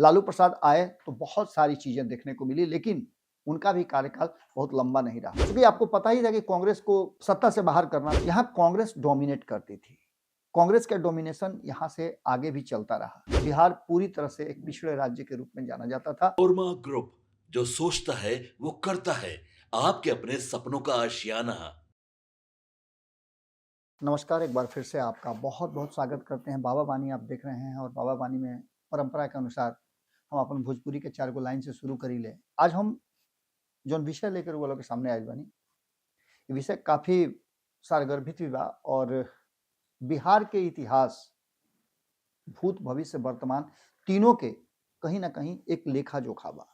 लालू प्रसाद आए तो बहुत सारी चीजें देखने को मिली, लेकिन उनका भी कार्यकाल बहुत लंबा नहीं रहा, क्योंकि आपको पता ही था कि कांग्रेस को सत्ता से बाहर करना, यहाँ कांग्रेस डोमिनेट करती थी। कांग्रेस का डोमिनेशन यहाँ से आगे भी चलता रहा। बिहार पूरी तरह से एक पिछड़े राज्य के रूप में जाना जाता था। ओरमा ग्रुप, जो सोचता है वो करता है। आपके अपने सपनों का आशियाना। नमस्कार, एक बार फिर से आपका बहुत बहुत स्वागत करते हैं। बाबा वाणी आप देख रहे हैं और बाबा वाणी में परंपरा के अनुसार हम अपन भोजपुरी के 4 गो लाइन से शुरू करी ले। आज हम जो विषय लेकर वो लोग के सामने आयल बानी, ये विषय काफी सारगर्भित भी बा और बिहार के इतिहास, भूत भविष्य वर्तमान तीनों के कहीं ना कहीं एक लेखा जोखा बा।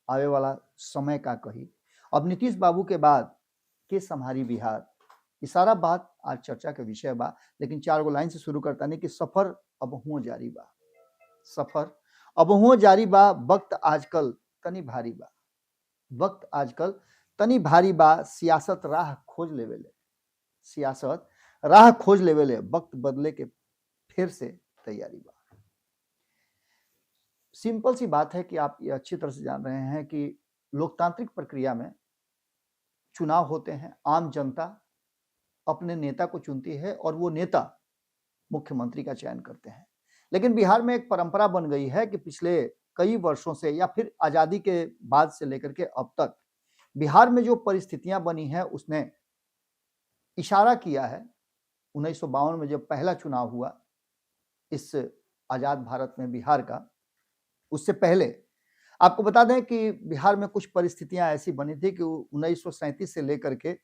आवे वाला समय का कही, अब नीतीश बाबू के बाद के संभारी बिहार, ये सारा बात आज चर्चा के विषय बा। लेकिन 4 गो लाइन से शुरू करता नहीं कि सफर अब हुआ जारी बा। सफर अब हुआ जारी बा, वक्त आजकल तनी भारी बा। वक्त आजकल तनी भारी बा, सियासत राह खोज लेवेले। सियासत राह खोज लेवेले, वक्त बदले के फिर से तैयारी बा। सिंपल सी बात है कि आप ये अच्छी तरह से जान रहे हैं कि लोकतांत्रिक प्रक्रिया में चुनाव होते हैं, आम जनता अपने नेता को चुनती है और वो नेता मुख्यमंत्री का चयन करते हैं। लेकिन बिहार में एक परंपरा बन गई है कि पिछले कई वर्षों से या फिर आजादी के बाद से लेकर के अब तक बिहार में जो परिस्थितियां बनी है उसने इशारा किया है। 1952 में जब पहला चुनाव हुआ इस आजाद भारत में बिहार का, उससे पहले आपको बता दें कि बिहार में कुछ परिस्थितियां ऐसी बनी थी कि 1937 से लेकर के,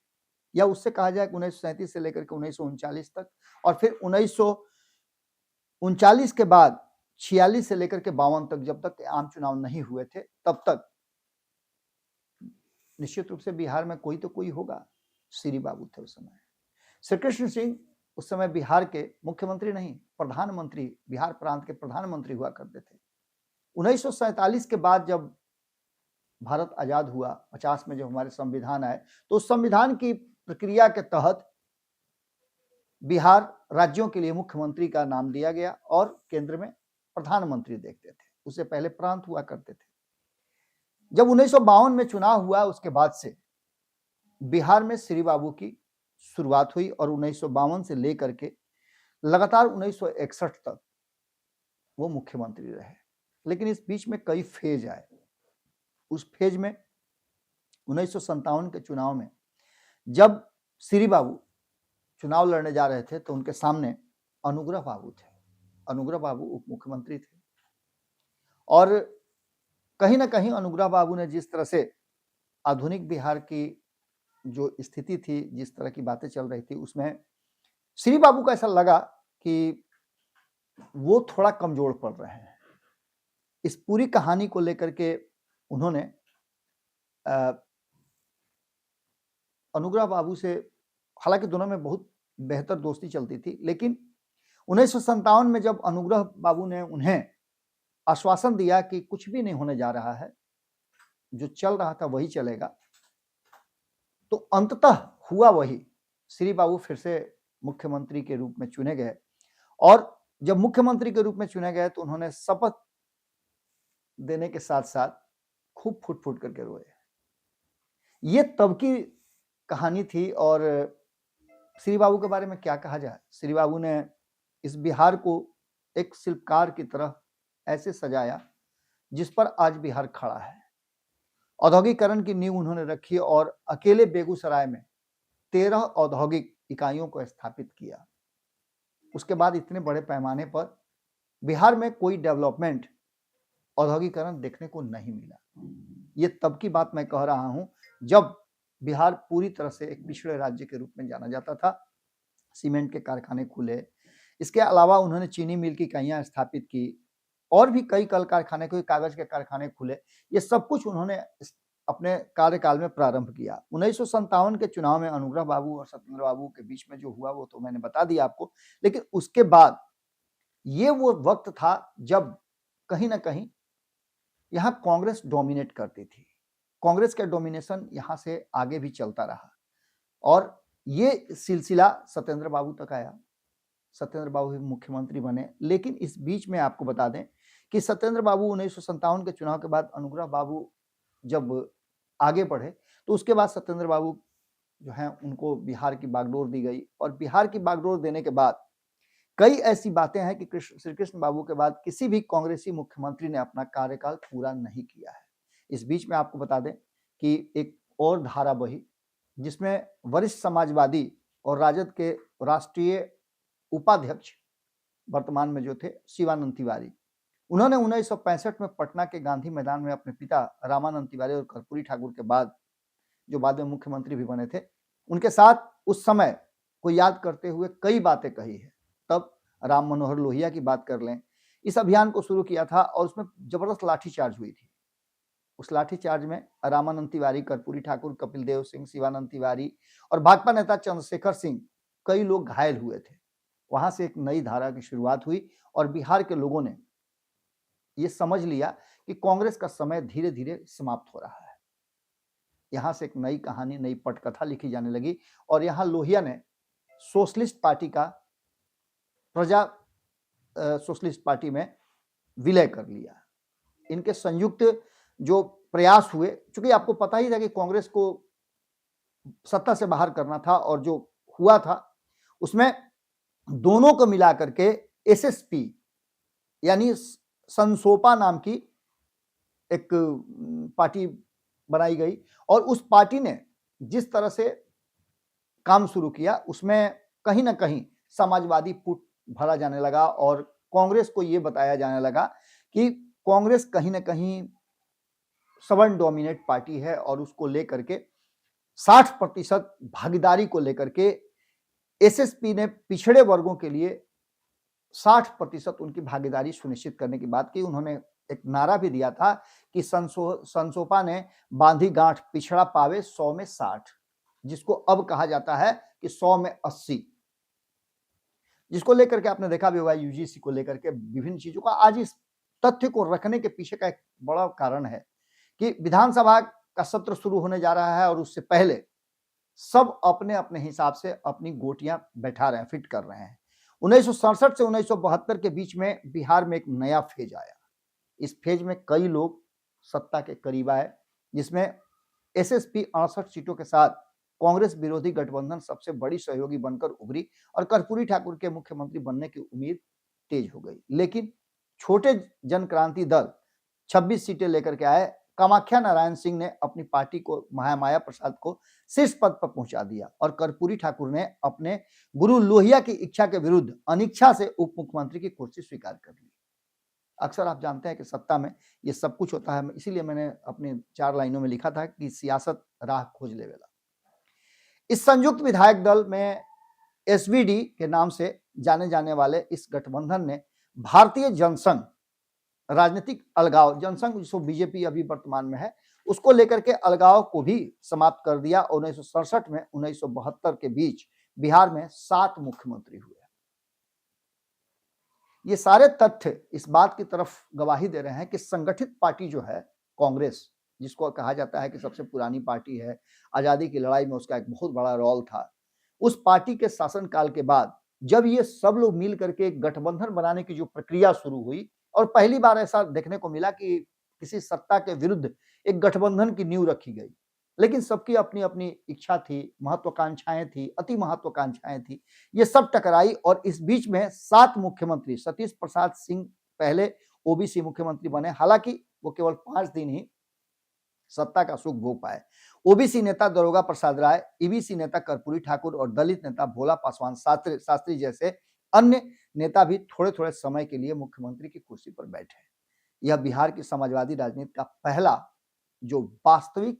या उससे कहा जाए कि 1937 से लेकर के 1939 तक, और फिर 1939 के बाद 46 से लेकर के 52 तक, जब तक आम चुनाव नहीं हुए थे तब तक निश्चित रूप से बिहार में कोई तो कोई होगा। श्री बाबू थे उस समय। श्री कृष्ण सिंह उस समय बिहार के मुख्यमंत्री नहीं, प्रधानमंत्री, बिहार प्रांत के प्रधानमंत्री हुआ करते थे। 1947 के बाद जब भारत आजाद हुआ, 50 में जब हमारे संविधान आए, तो उस संविधान की प्रक्रिया के तहत बिहार राज्यों के लिए मुख्यमंत्री का नाम दिया गया और केंद्र में प्रधानमंत्री देखते थे। उससे पहले प्रांत हुआ करते थे। जब 1952 में चुनाव हुआ, उसके बाद से बिहार में श्री बाबू की शुरुआत हुई और 1952 से लेकर के लगातार 1961 तक वो मुख्यमंत्री रहे। लेकिन इस बीच में कई फेज आए। उस फेज में 1957 के चुनाव में जब श्री बाबू चुनाव लड़ने जा रहे थे तो उनके सामने अनुग्रह बाबू थे। अनुग्रह बाबू उप मुख्यमंत्री थे और कहीं ना कहीं अनुग्रह बाबू ने जिस तरह से आधुनिक बिहार की जो स्थिति थी, जिस तरह की बातें चल रही थी, उसमें श्री बाबू को ऐसा लगा कि वो थोड़ा कमजोर पड़ रहे हैं। इस पूरी कहानी को लेकर के उन्होंने अनुग्रह बाबू से, हालांकि दोनों में बहुत बेहतर दोस्ती चलती थी, लेकिन 1957 में जब अनुग्रह बाबू ने उन्हें आश्वासन दिया कि कुछ भी नहीं होने जा रहा है, जो चल रहा था वही चलेगा, तो अंततः हुआ वही। श्री बाबू फिर से मुख्यमंत्री के रूप में चुने गए और जब मुख्यमंत्री के रूप में चुने गए तो उन्होंने शपथ देने के साथ साथ खूब फुट फुट करके रोए। ये तब की कहानी थी। और श्री बाबू के बारे में क्या कहा जाए, श्री बाबू ने इस बिहार को एक शिल्पकार की तरह ऐसे सजाया जिस पर आज बिहार खड़ा है। औद्योगिकरण की नींव उन्होंने रखी और अकेले बेगूसराय में 13 औद्योगिक इकाइयों को स्थापित किया। उसके बाद इतने बड़े पैमाने पर बिहार में कोई डेवलपमेंट, औद्योगिकरण देखने को नहीं मिला। ये तब की बात मैं कह रहा हूं जब बिहार पूरी तरह से एक पिछड़े राज्य के रूप में जाना जाता था। सीमेंट के कारखाने खुले, इसके अलावा उन्होंने चीनी मिल की इकाइयां स्थापित की और भी कई कल कारखाने, कोई कागज के कारखाने खुले। ये सब कुछ उन्होंने अपने कार्यकाल में प्रारंभ किया। 1957 के चुनाव में अनुग्रह बाबू और सत्येंद्र बाबू के बीच में जो हुआ वो तो मैंने बता दिया आपको, लेकिन उसके बाद ये वो वक्त था जब कहीं ना कहीं यहाँ कांग्रेस डोमिनेट करती थी। कांग्रेस का डोमिनेशन यहाँ से आगे भी चलता रहा और ये सिलसिला सत्येंद्र बाबू तक आया। सत्येंद्र बाबू भी मुख्यमंत्री बने, लेकिन इस बीच में आपको बता दें कि सत्येंद्र बाबू 1957 के चुनाव के बाद अनुग्रह बाबू जब आगे बढ़े तो उसके बाद सत्येंद्र बाबू जो है उनको बिहार की बागडोर दी गई और बिहार की बागडोर देने के बाद कई ऐसी बातें हैं कि श्री कृष्ण बाबू के बाद किसी भी कांग्रेसी मुख्यमंत्री ने अपना कार्यकाल पूरा नहीं किया है। इस बीच में आपको बता दें कि एक और धारा बही जिसमें वरिष्ठ समाजवादी और राजद के राष्ट्रीय उपाध्यक्ष वर्तमान में जो थे शिवानंद तिवारी, उन्होंने 1965 में पटना के गांधी मैदान में अपने पिता रामानंद तिवारी और कर्पूरी ठाकुर के बाद जो बाद में मुख्यमंत्री भी बने थे उनके साथ उस समय को याद करते हुए कई बातें कही है। तब राम मनोहर लोहिया की बात कर लें, इस अभियान को शुरू किया था और उसमें जबरदस्त लाठीचार्ज हुई थी। उस लाठीचार्ज में रामानंद तिवारी, कर्पूरी ठाकुर, कपिल देव सिंह, शिवानंद तिवारी और भाकपा नेता चंद्रशेखर सिंह, कई लोग घायल हुए थे। वहां से एक नई धारा की शुरुआत हुई और बिहार के लोगों ने यह समझ लिया कि कांग्रेस का समय धीरे धीरे समाप्त हो रहा है। यहां से एक नई कहानी, नई पटकथा लिखी जाने लगी और यहां लोहिया ने सोशलिस्ट पार्टी का प्रजा सोशलिस्ट पार्टी में विलय कर लिया। इनके संयुक्त जो प्रयास हुए, चूंकि आपको पता ही था कि कांग्रेस को सत्ता से बाहर करना था और जो हुआ था उसमें दोनों को मिलाकर के एसएसपी यानी संसोपा नाम की एक पार्टी बनाई गई और उस पार्टी ने जिस तरह से काम शुरू किया उसमें कहीं ना कहीं समाजवादी पुट भरा जाने लगा और कांग्रेस को यह बताया जाने लगा कि कांग्रेस कहीं ना कहीं सवर्ण डोमिनेट पार्टी है और उसको लेकर के 60% भागीदारी को लेकर के एसएसपी ने पिछड़े वर्गों के लिए 60% उनकी भागीदारी सुनिश्चित करने की बात की। उन्होंने एक नारा भी दिया था कि संसोपा ने बांधी गांठ पिछड़ा पावे 100 में 60, जिसको अब कहा जाता है कि 100 में 80, जिसको लेकर के आपने देखा भी होगा यूजीसी को लेकर के विभिन्न चीजों का। आज इस तथ्य को रखने के पीछे का एक बड़ा कारण है कि विधानसभा का सत्र शुरू होने जा रहा है और उससे पहले सब अपने अपने हिसाब से अपनी गोटियां बैठा रहे हैं, फिट कर रहे हैं। 1967 से 1972 के बीच में बिहार में एक नया फेज आया। इस फेज में कई लोग सत्ता के करीब आए, जिसमें एसएसपी 68 सीटों के साथ कांग्रेस विरोधी गठबंधन सबसे बड़ी सहयोगी बनकर उभरी और कर्पूरी ठाकुर के मुख्यमंत्री बनने की उम्मीद तेज हो गई। लेकिन छोटे जन क्रांति दल 26 सीटें लेकर के आए। कामाख्या नारायण सिंह ने अपनी पार्टी को महामाया प्रसाद को शीर्ष पद पर पहुंचा दिया और कर्पूरी ठाकुर ने अपने गुरु लोहिया की इच्छा के विरुद्ध अनिच्छा से उप मुख्यमंत्री की कुर्सी स्वीकार कर ली। अक्सर आप जानते हैं कि सत्ता में ये सब कुछ होता है, इसीलिए मैंने अपनी 4 लाइनों में लिखा था कि सियासत राह खोज लेवेला। इस संयुक्त विधायक दल में एसवीडी के नाम से जाने जाने वाले इस गठबंधन ने भारतीय जनसंघ, राजनीतिक अलगाव, जनसंघ जिसको बीजेपी अभी वर्तमान में है, उसको लेकर के अलगाव को भी समाप्त कर दिया। 1967 में 1972 के बीच बिहार में 7 मुख्यमंत्री हुए। ये सारे तथ्य इस बात की तरफ गवाही दे रहे हैं कि संगठित पार्टी जो है कांग्रेस, जिसको कहा जाता है कि सबसे पुरानी पार्टी है, आजादी की लड़ाई में उसका एक बहुत बड़ा रोल था, उस पार्टी के शासनकाल के बाद जब ये सब लोग मिल करके एक गठबंधन बनाने की जो प्रक्रिया शुरू हुई और पहली बार ऐसा देखने को मिला कि किसी सत्ता के विरुद्ध एक गठबंधन की नींव रखी गई, लेकिन सबकी अपनी अपनी इच्छा थी, महत्वाकांक्षाएं थी, अति महत्वाकांक्षाएं थी, ये सब टकराई और इस बीच में 7 मुख्यमंत्री, सतीश प्रसाद सिंह पहले ओबीसी मुख्यमंत्री बने, हालांकि वो केवल 5 दिन ही सत्ता का सुख भोग पाए। ओबीसी नेता दरोगा प्रसाद राय, ईबीसी नेता कर्पूरी ठाकुर और दलित नेता भोला पासवान शास्त्री जैसे अन्य नेता भी थोड़े थोड़े समय के लिए मुख्यमंत्री की कुर्सी पर बैठे। यह बिहार की समाजवादी राजनीति का पहला जो वास्तविक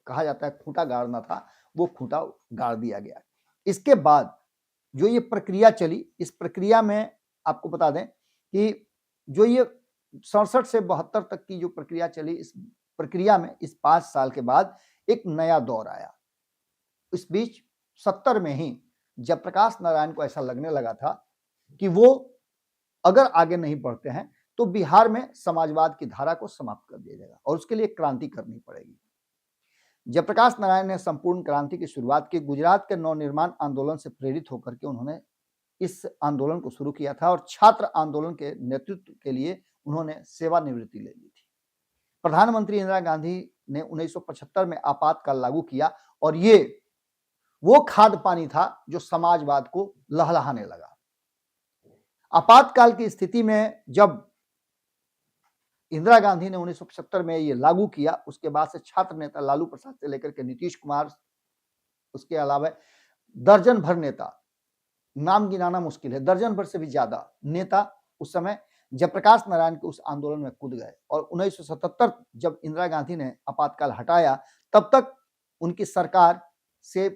कहा जाता है खूंटा गाड़ना था, वो खूंटा गाड़ दिया गया। इसके बाद जो ये प्रक्रिया चली, इस प्रक्रिया में आपको बता दें कि जो ये 67 से 72 तक की जो प्रक्रिया चली, इस प्रक्रिया में इस 5 साल के बाद एक नया दौर आया। इस बीच 70 में ही जयप्रकाश नारायण को ऐसा लगने लगा था कि वो अगर आगे नहीं बढ़ते हैं तो बिहार में समाजवाद की धारा को समाप्त कर दिया जाएगा और उसके लिए क्रांति करनी पड़ेगी। जयप्रकाश नारायण ने संपूर्ण क्रांति की शुरुआत की। गुजरात के नवनिर्माण आंदोलन से प्रेरित होकर के उन्होंने इस आंदोलन को शुरू किया था और छात्र आंदोलन के नेतृत्व के लिए उन्होंने सेवानिवृत्ति ले ली थी। प्रधानमंत्री इंदिरा गांधी ने 1975 में आपातकाल लागू किया और ये वो खाद पानी था जो समाजवाद को लहलहाने लगा। आपातकाल की स्थिति में जब इंदिरा गांधी ने 1975 में ये लागू किया, उसके बाद से छात्र नेता लालू प्रसाद से लेकर के नीतीश कुमार, उसके अलावा दर्जन भर नेता, नाम गिनाना मुश्किल है, दर्जन भर से भी ज्यादा नेता उस समय जयप्रकाश नारायण के उस आंदोलन में कूद गए और 1977 जब इंदिरा गांधी ने आपातकाल हटाया तब तक उनकी सरकार से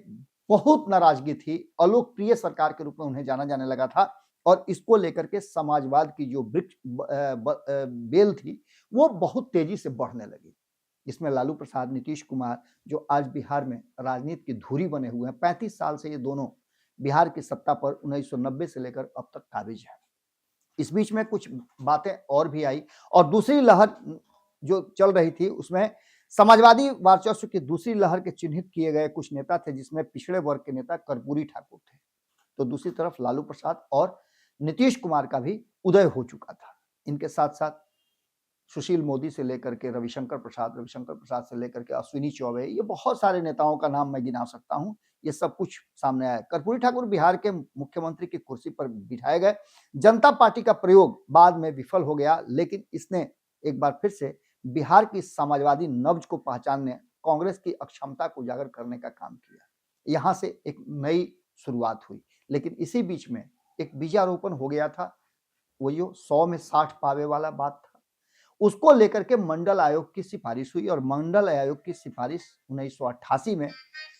बहुत नाराजगी थी। अलोकप्रिय सरकार के रूप में उन्हें जाना जाने लगा था और इसको लेकर के समाजवाद की जो वृक्ष बेल थी वो बहुत तेजी से बढ़ने लगी। इसमें लालू प्रसाद, नीतीश कुमार जो आज बिहार में राजनीति की धुरी बने हुए हैं, 35 साल से ये दोनों बिहार की सत्ता पर 1990 से लेकर अब तक काबिज है। इस बीच में कुछ बातें और भी आई और दूसरी लहर जो चल रही थी उसमें समाजवादी वर्चस्व की दूसरी लहर के चिन्हित किए गए कुछ नेता थे, जिसमें पिछड़े वर्ग के नेता कर्पूरी ठाकुर थे। तो दूसरी तरफ लालू प्रसाद और नीतीश कुमार का भी उदय हो चुका था। इनके साथ साथ सुशील मोदी से लेकर के रविशंकर प्रसाद से लेकर के अश्विनी चौबे, ये बहुत सारे नेताओं का नाम मैं गिना सकता हूं। ये सब कुछ सामने आया। कर्पूरी ठाकुर बिहार के मुख्यमंत्री की कुर्सी पर बिठाए गए। जनता पार्टी का प्रयोग बाद में विफल हो गया, लेकिन इसने एक बार फिर से बिहार की समाजवादी नब्ज को पहचानने, कांग्रेस की अक्षमता को उजागर करने का काम किया। यहां से एक नई शुरुआत हुई, लेकिन इसी बीच में एक बीजारोपण हो गया था। वो जो 100 में 60 पावे वाला बात था, उसको लेकर के मंडल आयोग की सिफारिश हुई और मंडल आयोग की सिफारिश 1988 में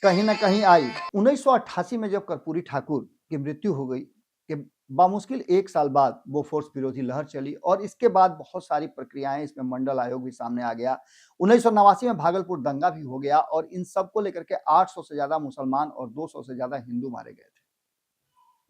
कहीं ना कहीं आई। 1988 में जब कर्पूरी ठाकुर की मृत्यु हो गई कि बामुश्किल 1 साल बाद वो फोर्स विरोधी लहर चली और इसके बाद बहुत सारी प्रक्रियाएं, इसमें मंडल आयोग भी सामने आ गया। 1989 में भागलपुर दंगा भी हो गया और इन सब को लेकर के 800 से ज्यादा मुसलमान और 200 से ज्यादा हिंदू मारे गए थे।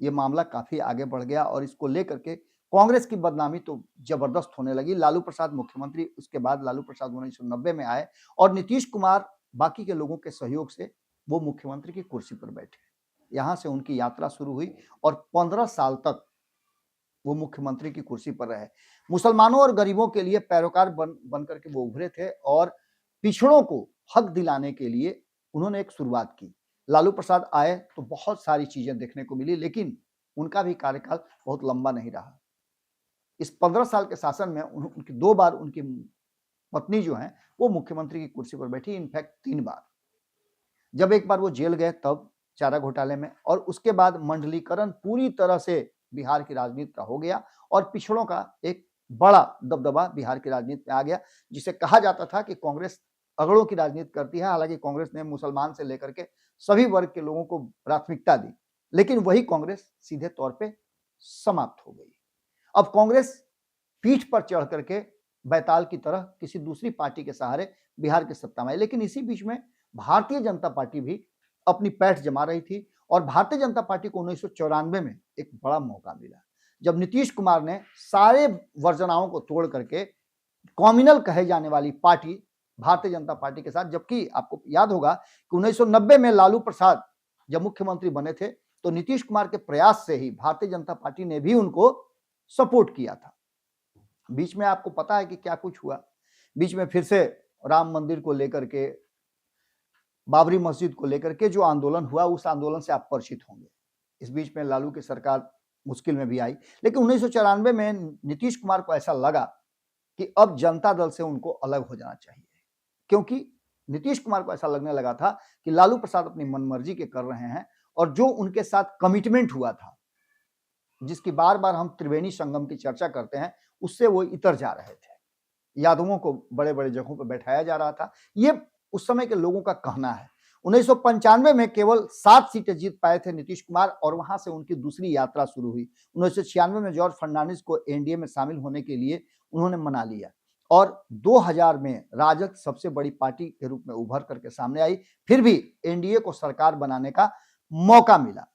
ये मामला काफी आगे बढ़ गया और इसको लेकर के कांग्रेस की बदनामी तो जबरदस्त होने लगी। लालू प्रसाद मुख्यमंत्री, उसके बाद लालू प्रसाद 1990 में आए और नीतीश कुमार बाकी के लोगों के सहयोग से वो मुख्यमंत्री की कुर्सी पर बैठे। यहां से उनकी यात्रा शुरू हुई और 15 साल तक वो मुख्यमंत्री की कुर्सी पर रहे। मुसलमानों और गरीबों के लिए पैरोकार बन करके वो उभरे थे और पिछड़ों को हक दिलाने के लिए उन्होंने एक शुरुआत की। लालू प्रसाद आए तो बहुत सारी चीजें देखने को मिली, लेकिन उनका भी कार्यकाल बहुत लंबा नहीं रहा। इस 15 साल के शासन में उनकी 2 बार उनकी पत्नी जो है वो मुख्यमंत्री की कुर्सी पर बैठी, इनफैक्ट 3 बार। जब एक बार वो जेल गए तब चारा घोटाले में, और उसके बाद मंडलीकरण पूरी तरह से बिहार की राजनीति का हो गया और पिछड़ों का एक बड़ा दबदबा बिहार की राजनीति में आ गया, जिसे कहा जाता था कि कांग्रेस अगड़ों की राजनीति करती है। हालांकि कांग्रेस ने मुसलमान से लेकर के सभी वर्ग के लोगों को प्राथमिकता दी, लेकिन वही कांग्रेस सीधे तौर पे समाप्त हो गई। अब कांग्रेस पीठ पर चढ़ करके बैताल की तरह किसी दूसरी पार्टी के सहारे बिहार की सत्ता में आई, लेकिन इसी बीच में भारतीय जनता पार्टी भी अपनी पैठ जमा रही थी और भारतीय जनता पार्टी को 1994 में एक बड़ा मौका मिला, जब नीतीश कुमार ने सारे वर्जनाओं को तोड़ करके कॉम्युनल कहे जाने वाली पार्टी भारतीय जनता पार्टी के साथ, जबकि आपको याद होगा कि 1990 में लालू प्रसाद जब मुख्यमंत्री बने थे तो नीतीश कुमार के प्रयास से ही भारतीय जनता पार्टी ने भी उनको सपोर्ट किया था। बीच में आपको पता है कि क्या कुछ हुआ। बीच में फिर से राम मंदिर को लेकर के, बाबरी मस्जिद को लेकर के जो आंदोलन हुआ, उस आंदोलन से आप परिचित होंगे। इस बीच में लालू की सरकार मुश्किल में भी आई, लेकिन 1994 में नीतीश कुमार को ऐसा लगा कि अब जनता दल से उनको अलग हो जाना चाहिए, क्योंकि नीतीश कुमार को ऐसा लगने लगा था कि लालू प्रसाद अपनी मनमर्जी के कर रहे हैं और जो उनके साथ कमिटमेंट हुआ था, जिसकी बार बार हम त्रिवेणी संगम की चर्चा करते हैं, उससे वो इतर जा रहे थे। यादवों को बड़े बड़े जगहों पर बैठाया जा रहा था, ये उस समय के लोगों का कहना है। 1995 में केवल 7 सीटें जीत पाए थे नीतीश कुमार और वहां से उनकी दूसरी यात्रा शुरू हुई। 1996 में जॉर्ज फर्नांडिस को एनडीए में शामिल होने के लिए उन्होंने मना लिया और 2000 में राजद सबसे बड़ी पार्टी के रूप में उभर करके सामने आई, फिर भी एनडीए को सरकार बनाने का मौका मिला।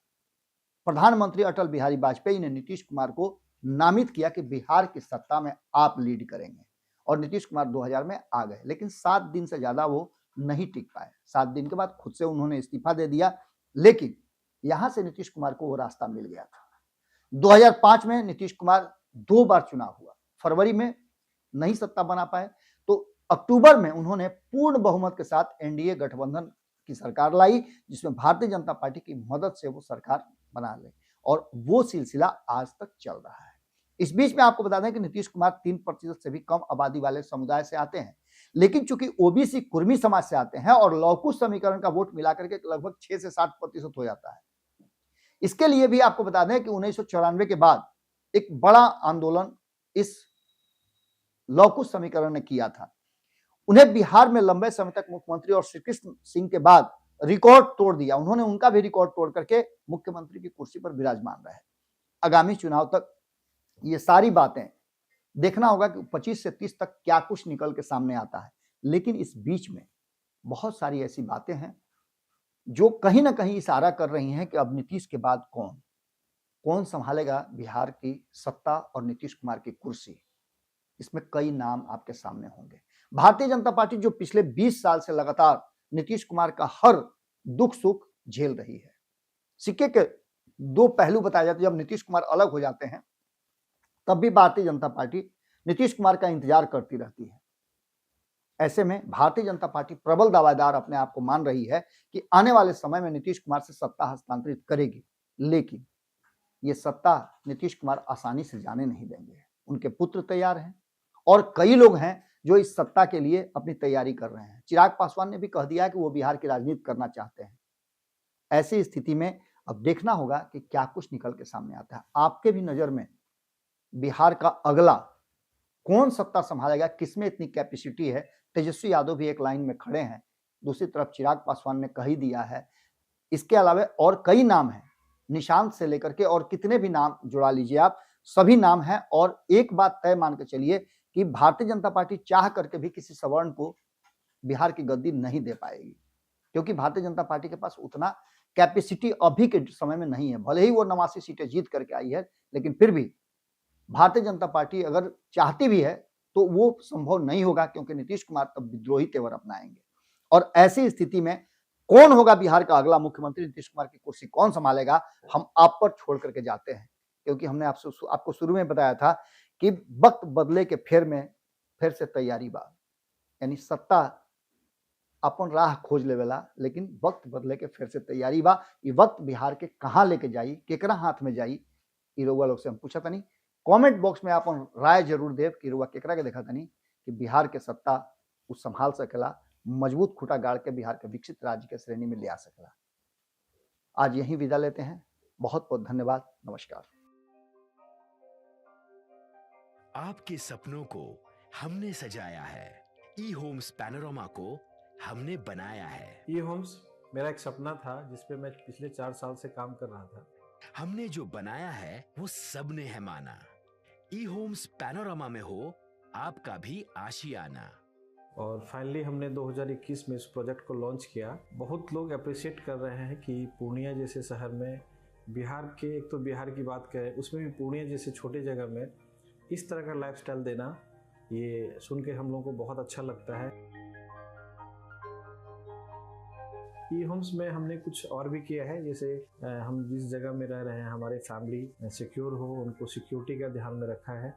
प्रधानमंत्री अटल बिहारी वाजपेयी ने नीतीश कुमार को नामित किया कि बिहार की सत्ता में आप लीड करेंगे, और नीतीश कुमार 2000 में आ गए, लेकिन 7 दिन से ज्यादा वो नहीं टिक पाए। 7 दिन के बाद खुद से उन्होंने इस्तीफा दे दिया, लेकिन यहां से नीतीश कुमार को वो रास्ता मिल गया था। 2005 में नीतीश कुमार 2 बार चुनाव हुआ, फरवरी में नहीं सत्ता बना पाए, तो अक्टूबर में उन्होंने पूर्ण बहुमत के साथ एनडीए गठबंधन की सरकार लाई, जिसमें भारतीय जनता पार्टी की मदद से वो सरकार बना ले, और वो सिलसिला आज तक चल रहा है। इस बीच में आपको बता दें कि नीतीश कुमार 3% से भी कम आबादी वाले समुदाय से आते हैं, लेकिन चूंकि ओबीसी कुर्मी समाज से आते हैं और लौकुश समीकरण का वोट मिलाकर के लगभग 6 से 7% हो जाता है। इसके लिए भी आपको बता दें कि 1994 के बाद एक बड़ा आंदोलन इस लौकुश समीकरण ने किया था। उन्हें बिहार में लंबे समय तक मुख्यमंत्री और श्री कृष्ण सिंह के बाद रिकॉर्ड तोड़ दिया। उन्होंने उनका भी रिकॉर्ड तोड़ करके मुख्यमंत्री की कुर्सी पर विराजमान रहे। आगामी चुनाव तक ये सारी बातें देखना होगा कि 25 से 30 तक क्या कुछ निकल के सामने आता है, लेकिन इस बीच में बहुत सारी ऐसी बातें हैं जो कहीं ना कहीं इशारा कर रही हैं कि अब नीतीश के बाद कौन संभालेगा बिहार की सत्ता और नीतीश कुमार की कुर्सी। इसमें कई नाम आपके सामने होंगे। भारतीय जनता पार्टी जो पिछले 20 साल से लगातार नीतीश कुमार का हर दुख सुख झेल रही है। सिक्के के 2 पहलू बताए जाते हैं। जब नीतीश कुमार अलग हो जाते हैं तब भी भारतीय जनता पार्टी नीतीश कुमार का इंतजार करती रहती है। ऐसे में भारतीय जनता पार्टी प्रबल दावेदार अपने आप को मान रही है कि आने वाले समय में नीतीश कुमार से सत्ता हस्तांतरित करेगी, लेकिन ये सत्ता नीतीश कुमार आसानी से जाने नहीं देंगे। उनके पुत्र तैयार हैं और कई लोग हैं जो इस सत्ता के लिए अपनी तैयारी कर रहे हैं। चिराग पासवान ने भी कह दिया कि वो बिहार की राजनीति करना चाहते हैं। ऐसी स्थिति में अब देखना होगा कि क्या कुछ निकल के सामने आता है। आपके भी नजर में बिहार का अगला कौन सत्ता संभालेगा, किसमें इतनी कैपेसिटी है? तेजस्वी यादव भी एक लाइन में खड़े हैं, दूसरी तरफ चिराग पासवान ने कह ही दिया है। इसके अलावा और कई नाम हैं, निशांत से लेकर के और कितने भी नाम जुड़ा लीजिए आप, सभी नाम हैं। और एक बात तय मान के चलिए कि भारतीय जनता पार्टी चाह करके भी किसी सवर्ण को बिहार की गद्दी नहीं दे पाएगी, क्योंकि भारतीय जनता पार्टी के पास उतना कैपेसिटी अभी के समय में नहीं है। भले ही वो 89 सीटें जीत करके आई है, लेकिन फिर भी भारतीय जनता पार्टी अगर चाहती भी है तो वो संभव नहीं होगा, क्योंकि नीतीश कुमार तब विद्रोही तेवर अपनाएंगे। और ऐसी स्थिति में कौन होगा बिहार का अगला मुख्यमंत्री, नीतीश कुमार की कुर्सी कौन संभालेगा, हम आप पर छोड़ करके जाते हैं। क्योंकि हमने आपको शुरू में बताया था कि वक्त बदले के फिर से तैयारी बा, यानी सत्ता अपन राह खोज लेवेला, लेकिन वक्त बदले के फिर से तैयारी बा। ये वक्त बिहार के कहाँ लेके जाई, केकरा हाथ में जाई, ई रउआ लोग से हम पूछा तनी। कमेंट बॉक्स में अपन राय जरूर देव कि रउआ केकरा के देखा तनी कि बिहार के सत्ता उ संभाल सकेला, मजबूत खूटा गाड़ के बिहार के विकसित राज्य के श्रेणी में ले आ सकेला। आज यहीं विदा लेते हैं। बहुत बहुत धन्यवाद। नमस्कार। आपके सपनों को हमने सजाया है, ई होम्स पैनोरामा को हमने बनाया है। ई होम्स मेरा एक सपना था जिस पे मैं पिछले 4 साल से काम कर रहा था। हमने जो बनाया है वो सबने है माना। ई होम्स पैनोरामा में हो आपका भी आशियाना। और फाइनली हमने 2021 में इस प्रोजेक्ट को लॉन्च किया। बहुत लोग अप्रिशिएट कर रहे हैं कि पूर्णिया जैसे शहर में, बिहार के, एक तो बिहार की बात करें उसमें भी पूर्णिया जैसे छोटे जगह में इस तरह का लाइफस्टाइल देना, ये सुन के हम लोगों को बहुत अच्छा लगता है। ई होम्स में हमने कुछ और भी किया है, जैसे हम जिस जगह में रह रहे हैं हमारे फैमिली सिक्योर हो, उनको सिक्योरिटी का ध्यान में रखा है।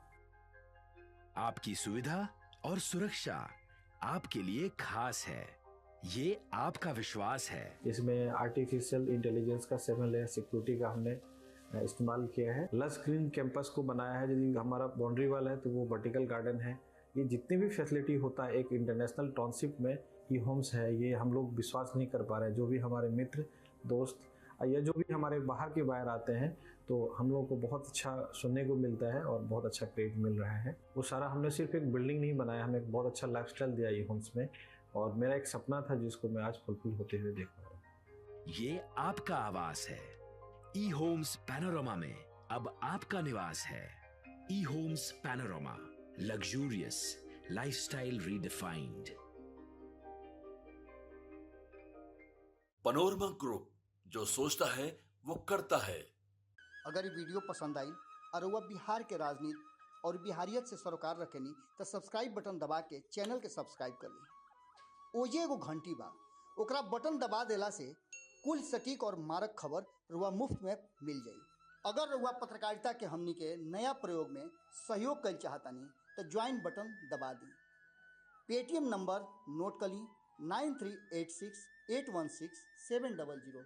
आपकी सुविधा और सुरक्षा आपके लिए खास है, ये आपका विश्वास है। इसमें आर्टिफिशियल इंटेलिजेंस का 7 लेयर सिक्योरिटी का हमने इस्तेमाल किया है। लस ग्रीन कैंपस को बनाया है। यदि हमारा बाउंड्री वाल है तो वो वर्टिकल गार्डन है। ये जितनी भी फैसिलिटी होता है एक इंटरनेशनल टाउनशिप में ई होम्स है, ये हम लोग विश्वास नहीं कर पा रहे हैं। जो भी हमारे मित्र दोस्त या जो भी हमारे बाहर के बाहर आते हैं तो हम लोगों को बहुत अच्छा सुनने को मिलता है और बहुत अच्छा क्रेडिट मिल रहा है। वो सारा हमने सिर्फ एक बिल्डिंग नहीं बनाया, हमें एक बहुत अच्छा लाइफस्टाइल दिया ई होम्स में, और मेरा एक सपना था जिसको मैं आज फुलफिल होते हुए देख रहा हूँ। ये आपका आवास है। ई होम्स पैनोरामा में अब आपका निवास है। E Homes Panorama, luxurious, lifestyle redefined. Panorama group, जो सोचता है वो करता है। अगर ये वीडियो पसंद आई और वह बिहार के राजनीति और बिहारियत से सरोकार रखेनी तो सब्सक्राइब बटन दबा के चैनल के सब्सक्राइब कर ली। ओजे एगो घंटी बा, ओकरा बटन दबा देला से कुल सटीक और मारक खबर रुआ मुफ्त में मिल जाई। अगर रुआ पत्रकारिता के हमनी के नया प्रयोग में सहयोग कर चाहतानी तो ज्वाइन बटन दबा दी। पेटीएम नंबर नोट कर ली 9386816700।